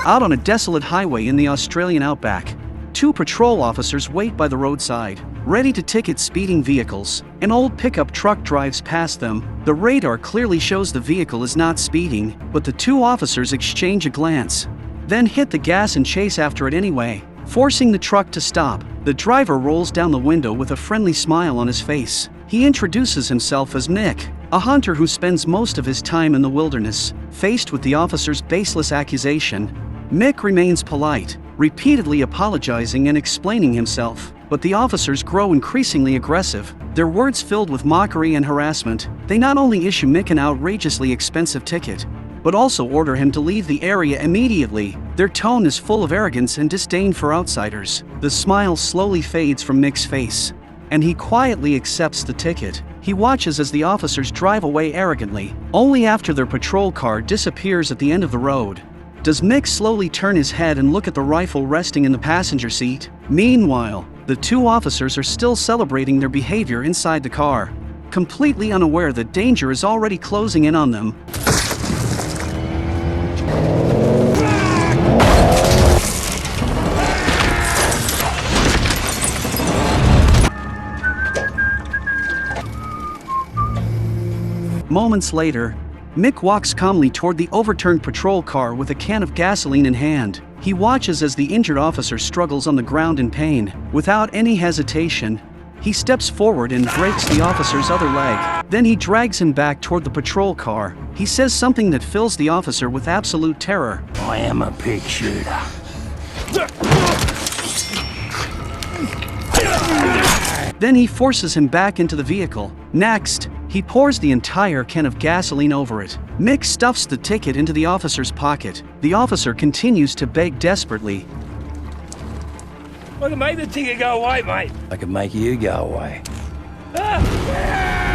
Out on a desolate highway in the Australian outback, two patrol officers wait by the roadside, ready to ticket speeding vehicles. An old pickup truck drives past them. The radar clearly shows the vehicle is not speeding, but the two officers exchange a glance, then hit the gas and chase after it anyway, forcing the truck to stop. The driver rolls down the window with a friendly smile on his face. He introduces himself as Nick, a hunter who spends most of his time in the wilderness. Faced with the officer's baseless accusation, Mick remains polite, repeatedly apologizing and explaining himself. But the officers grow increasingly aggressive, their words filled with mockery and harassment. They not only issue Mick an outrageously expensive ticket, but also order him to leave the area immediately. Their tone is full of arrogance and disdain for outsiders. The smile slowly fades from Mick's face, and he quietly accepts the ticket. He watches as the officers drive away arrogantly. Only after their patrol car disappears at the end of the road does Mick slowly turn his head and look at the rifle resting in the passenger seat. Meanwhile, the two officers are still celebrating their behavior inside the car, completely unaware that danger is already closing in on them. Moments later, Mick walks calmly toward the overturned patrol car with a can of gasoline in hand. He watches as the injured officer struggles on the ground in pain. Without any hesitation, he steps forward and breaks the officer's other leg. Then he drags him back toward the patrol car. He says something that fills the officer with absolute terror. I am a pig shooter. Then he forces him back into the vehicle. Next, he pours the entire can of gasoline over it. Mick stuffs the ticket into the officer's pocket. The officer continues to beg desperately. I can make the ticket go away, mate. I can make you go away.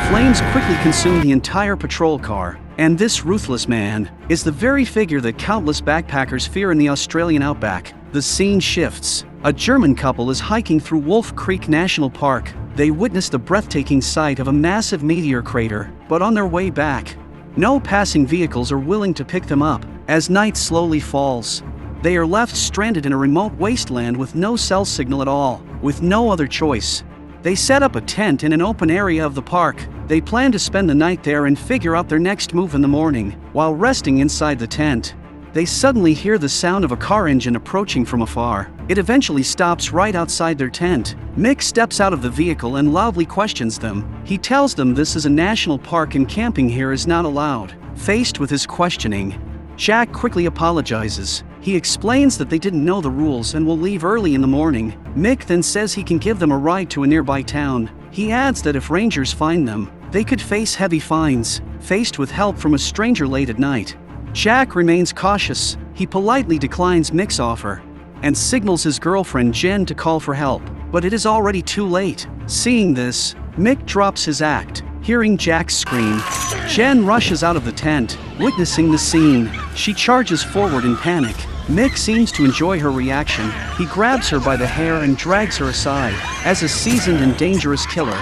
Flames quickly consume the entire patrol car, and this ruthless man is the very figure that countless backpackers fear in the Australian outback. The scene shifts. A German couple is hiking through Wolf Creek National Park. They witness the breathtaking sight of a massive meteor crater, but on their way back, no passing vehicles are willing to pick them up. As night slowly falls, they are left stranded in a remote wasteland with no cell signal at all. With no other choice, they set up a tent in an open area of the park. They plan to spend the night there and figure out their next move in the morning. While resting inside the tent, they suddenly hear the sound of a car engine approaching from afar. It eventually stops right outside their tent. Mick steps out of the vehicle and loudly questions them. He tells them this is a national park and camping here is not allowed. Faced with his questioning, Jack quickly apologizes. He explains that they didn't know the rules and will leave early in the morning. Mick then says he can give them a ride to a nearby town. He adds that if rangers find them, they could face heavy fines. Faced with help from a stranger late at night, Jack remains cautious. He politely declines Mick's offer and signals his girlfriend Jen to call for help, but it is already too late. Seeing this, Mick drops his act. Hearing Jack scream, Jen rushes out of the tent. Witnessing the scene, she charges forward in panic. Mick seems to enjoy her reaction. He grabs her by the hair and drags her aside. As a seasoned and dangerous killer,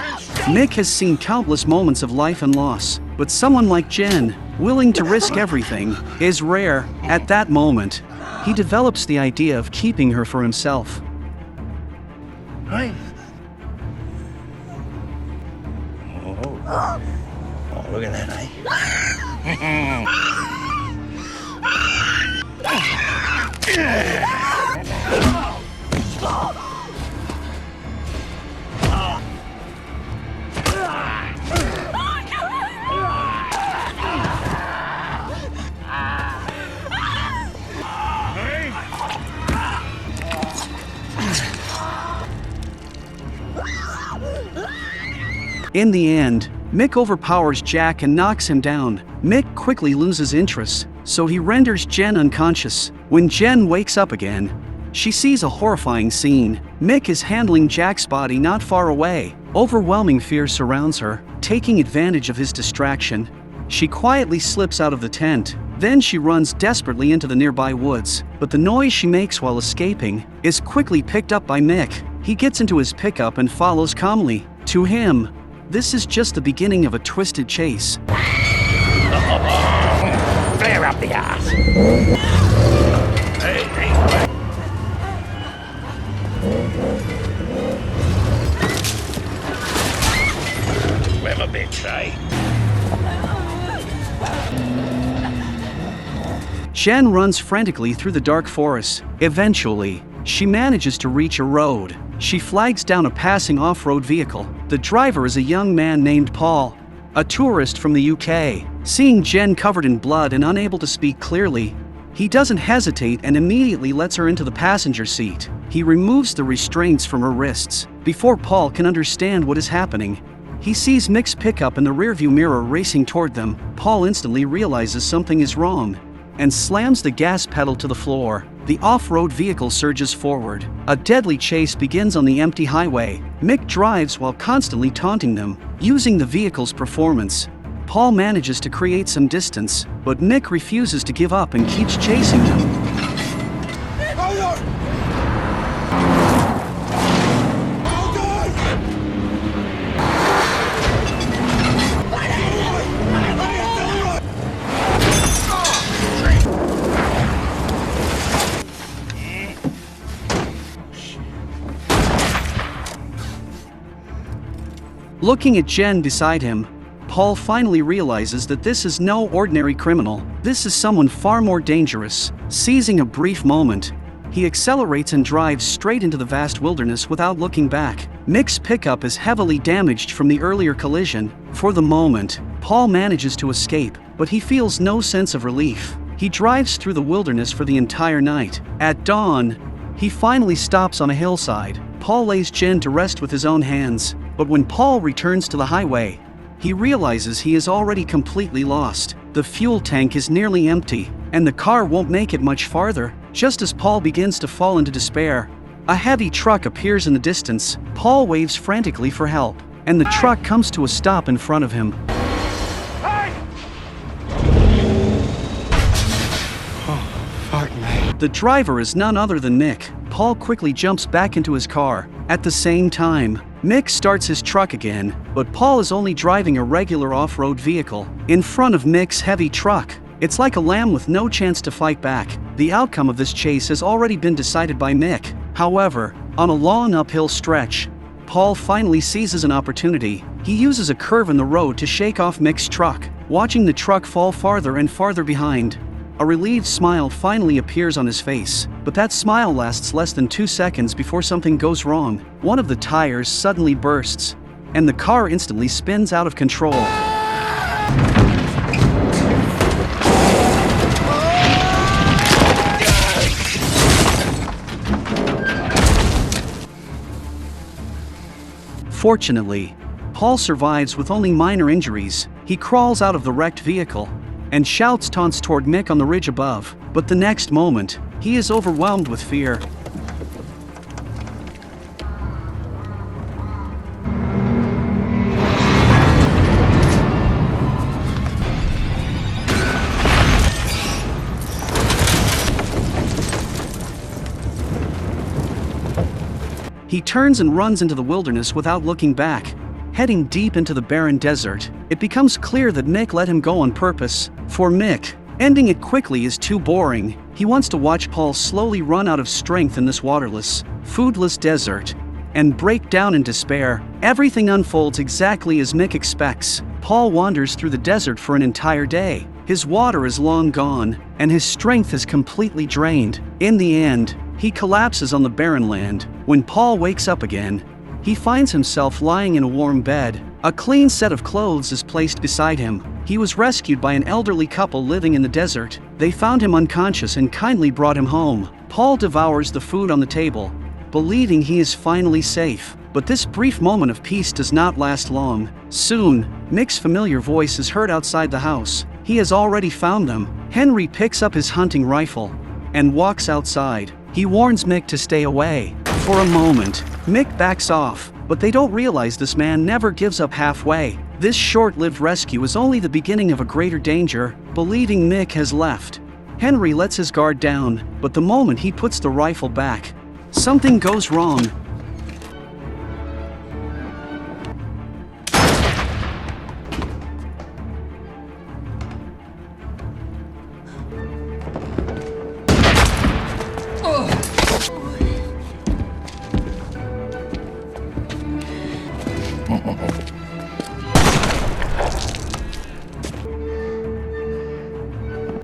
Mick has seen countless moments of life and loss, but someone like Jen, willing to risk everything, is rare. At that moment, he develops the idea of keeping her for himself. Hey. Oh, look at that, In the end, Mick overpowers Jack and knocks him down. Mick quickly loses interest, so he renders Jen unconscious. When Jen wakes up again, she sees a horrifying scene. Mick is handling Jack's body not far away. Overwhelming fear surrounds her. Taking advantage of his distraction, she quietly slips out of the tent. Then she runs desperately into the nearby woods, but the noise she makes while escaping is quickly picked up by Mick. He gets into his pickup and follows calmly. To him, this is just the beginning of a twisted chase. Flare up the ass. Hey, hey. Clever bitch, eh? Jen runs frantically through the dark forest. Eventually, she manages to reach a road. She flags down a passing off-road vehicle. The driver is a young man named Paul, a tourist from the UK. Seeing Jen covered in blood and unable to speak clearly, he doesn't hesitate and immediately lets her into the passenger seat. He removes the restraints from her wrists. Before Paul can understand what is happening, he sees Mick's pickup in the rearview mirror racing toward them. Paul instantly realizes something is wrong and slams the gas pedal to the floor. The off-road vehicle surges forward. A deadly chase begins on the empty highway. Mick drives while constantly taunting them. Using the vehicle's performance, Paul manages to create some distance, but Mick refuses to give up and keeps chasing them. Looking at Jen beside him, Paul finally realizes that this is no ordinary criminal. This is someone far more dangerous. Seizing a brief moment, he accelerates and drives straight into the vast wilderness without looking back. Mick's pickup is heavily damaged from the earlier collision. For the moment, Paul manages to escape, but he feels no sense of relief. He drives through the wilderness for the entire night. At dawn, he finally stops on a hillside. Paul lays Jen to rest with his own hands, but when Paul returns to the highway, he realizes he is already completely lost. The fuel tank is nearly empty, and the car won't make it much farther. Just as Paul begins to fall into despair, a heavy truck appears in the distance. Paul waves frantically for help, and the truck comes to a stop in front of him. The driver is none other than Mick. Paul quickly jumps back into his car. At the same time, Mick starts his truck again, but Paul is only driving a regular off-road vehicle in front of Mick's heavy truck. It's like a lamb with no chance to fight back. The outcome of this chase has already been decided by Mick. However, on a long uphill stretch, Paul finally seizes an opportunity. He uses a curve in the road to shake off Mick's truck. Watching the truck fall farther and farther behind, a relieved smile finally appears on his face, but that smile lasts less than 2 seconds before something goes wrong. One of the tires suddenly bursts, and the car instantly spins out of control. Fortunately, Paul survives with only minor injuries. He crawls out of the wrecked vehicle and shouts taunts toward Mick on the ridge above, but the next moment, he is overwhelmed with fear. He turns and runs into the wilderness without looking back, heading deep into the barren desert. It becomes clear that Mick let him go on purpose. For Mick, ending it quickly is too boring. He wants to watch Paul slowly run out of strength in this waterless, foodless desert and break down in despair. Everything unfolds exactly as Mick expects. Paul wanders through the desert for an entire day. His water is long gone, and his strength is completely drained. In the end, he collapses on the barren land. When Paul wakes up again, he finds himself lying in a warm bed. A clean set of clothes is placed beside him. He was rescued by an elderly couple living in the desert. They found him unconscious and kindly brought him home. Paul devours the food on the table, believing he is finally safe. But this brief moment of peace does not last long. Soon, Mick's familiar voice is heard outside the house. He has already found them. Henry picks up his hunting rifle and walks outside. He warns Mick to stay away. For a moment, Mick backs off, but they don't realize this man never gives up halfway. This short-lived rescue is only the beginning of a greater danger. Believing Mick has left, Henry lets his guard down, but the moment he puts the rifle back, something goes wrong.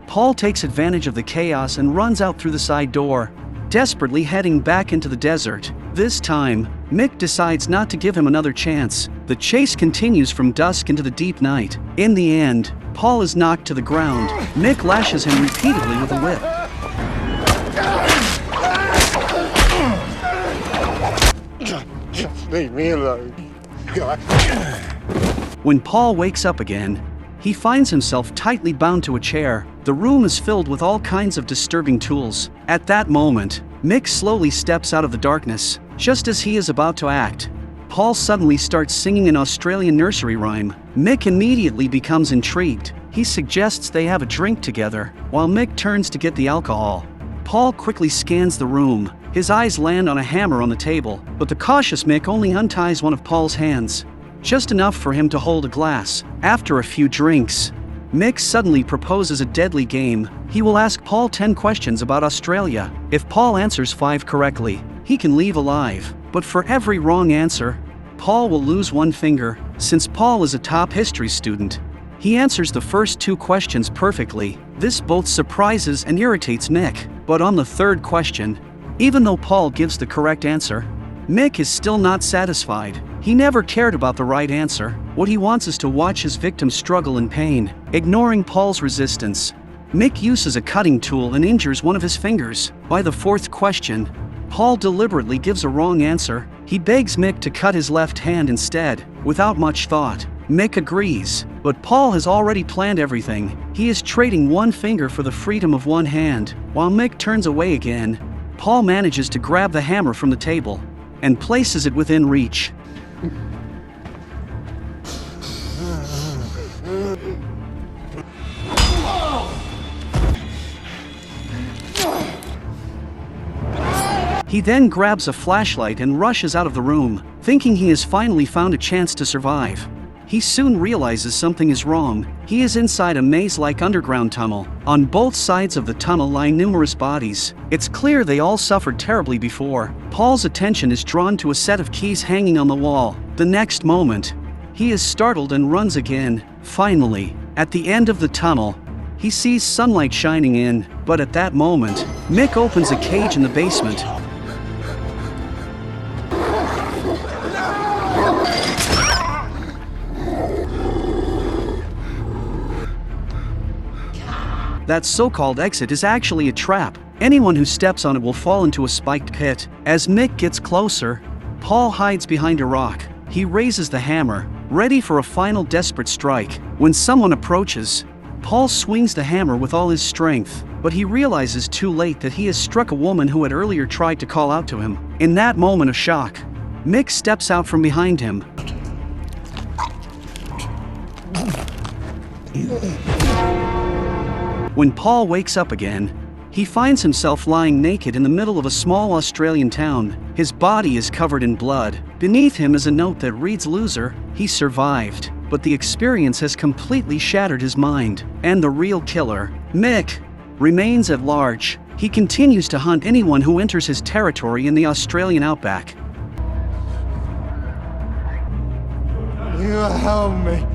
Paul takes advantage of the chaos and runs out through the side door, desperately heading back into the desert. This time, Mick decides not to give him another chance. The chase continues from dusk into the deep night. In the end, Paul is knocked to the ground. Mick lashes him repeatedly with a whip. Just leave me alone. When Paul wakes up again, he finds himself tightly bound to a chair. The room is filled with all kinds of disturbing tools. At that moment, Mick slowly steps out of the darkness. Just as he is about to act, Paul suddenly starts singing an Australian nursery rhyme. Mick immediately becomes intrigued. He suggests they have a drink together, while Mick turns to get the alcohol. Paul quickly scans the room. His eyes land on a hammer on the table, but the cautious Mick only unties one of Paul's hands, just enough for him to hold a glass. After a few drinks, Mick suddenly proposes a deadly game. He will ask Paul 10 questions about Australia. If Paul answers 5 correctly, he can leave alive. But for every wrong answer, Paul will lose one finger. Since Paul is a top history student, he answers the first 2 questions perfectly. This both surprises and irritates Mick. But on the 3rd question, even though Paul gives the correct answer, Mick is still not satisfied. He never cared about the right answer. What he wants is to watch his victim struggle in pain. Ignoring Paul's resistance, Mick uses a cutting tool and injures one of his fingers. By the 4th question, Paul deliberately gives a wrong answer. He begs Mick to cut his left hand instead. Without much thought, Mick agrees. But Paul has already planned everything. He is trading one finger for the freedom of one hand. While Mick turns away again, Paul manages to grab the hammer from the table and places it within reach. He then grabs a flashlight and rushes out of the room, thinking he has finally found a chance to survive. He soon realizes something is wrong. He is inside a maze-like underground tunnel. On both sides of the tunnel lie numerous bodies. It's clear they all suffered terribly before. Paul's attention is drawn to a set of keys hanging on the wall. The next moment, he is startled and runs again. Finally, at the end of the tunnel, he sees sunlight shining in. But at that moment, Mick opens a cage in the basement. That so-called exit is actually a trap. Anyone who steps on it will fall into a spiked pit. As Mick gets closer, Paul hides behind a rock. He raises the hammer, ready for a final desperate strike. When someone approaches, Paul swings the hammer with all his strength, but he realizes too late that he has struck a woman who had earlier tried to call out to him. In that moment of shock, Mick steps out from behind him. When Paul wakes up again, he finds himself lying naked in the middle of a small Australian town. His body is covered in blood. Beneath him is a note that reads, "Loser, he survived." But the experience has completely shattered his mind. And the real killer, Mick, remains at large. He continues to hunt anyone who enters his territory in the Australian outback. You help me.